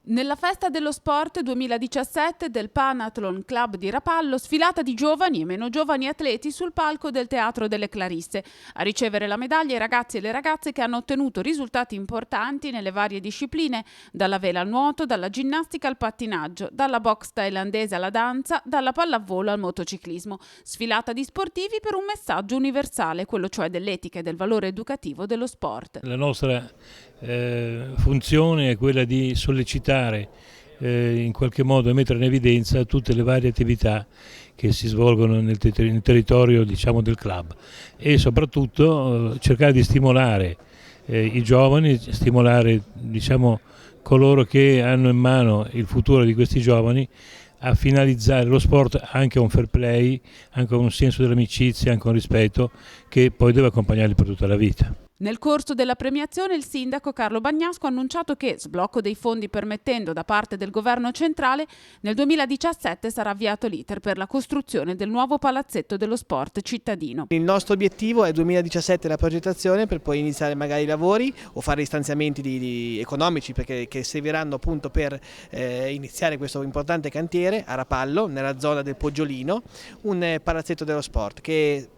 Nella festa dello sport 2017 del Panathlon Club di Rapallo, sfilata di giovani e meno giovani atleti sul palco del Teatro delle Clarisse. A ricevere la medaglia i ragazzi e le ragazze che hanno ottenuto risultati importanti nelle varie discipline, dalla vela al nuoto, dalla ginnastica al pattinaggio, dalla box thailandese alla danza, dalla pallavolo al motociclismo. Sfilata di sportivi per un messaggio universale, quello cioè dell'etica e del valore educativo dello sport. La nostra funzione è quella di sollecitare in qualche modo e mettere in evidenza tutte le varie attività che si svolgono nel territorio, diciamo, del club, e soprattutto cercare di stimolare i giovani, stimolare, diciamo, coloro che hanno in mano il futuro di questi giovani a finalizzare lo sport anche a un fair play, anche a un senso dell'amicizia, anche a un rispetto che poi deve accompagnarli per tutta la vita. Nel corso della premiazione il sindaco Carlo Bagnasco ha annunciato che, sblocco dei fondi permettendo da parte del governo centrale, nel 2017 sarà avviato l'iter per la costruzione del nuovo palazzetto dello sport cittadino. Il nostro obiettivo è 2017 la progettazione per poi iniziare magari i lavori o fare gli stanziamenti economici che serviranno appunto per iniziare questo importante cantiere a Rapallo, nella zona del Poggiolino, un palazzetto dello sport che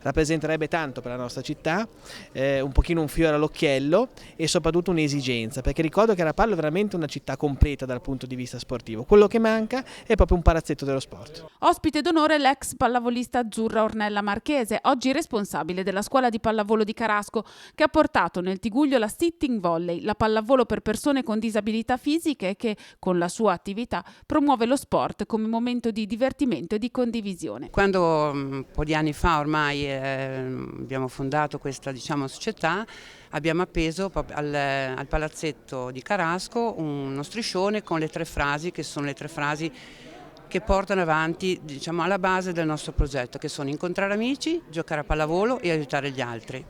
rappresenterebbe tanto per la nostra città, un pochino un fiore all'occhiello e soprattutto un'esigenza, perché ricordo che Rapallo è veramente una città completa dal punto di vista sportivo. Quello che manca è proprio un palazzetto dello sport. Ospite d'onore l'ex pallavolista azzurra Ornella Marchese, oggi responsabile della scuola di pallavolo di Carasco, che ha portato nel Tiguglio la sitting volley, la pallavolo per persone con disabilità fisiche e che, con la sua attività, promuove lo sport come momento di divertimento e di condivisione. Quando un po' di anni fa ormai abbiamo fondato questa, diciamo, società, abbiamo appeso al palazzetto di Carasco uno striscione con le 3 frasi, che sono le 3 frasi che portano avanti, diciamo, alla base del nostro progetto, che sono incontrare amici, giocare a pallavolo e aiutare gli altri.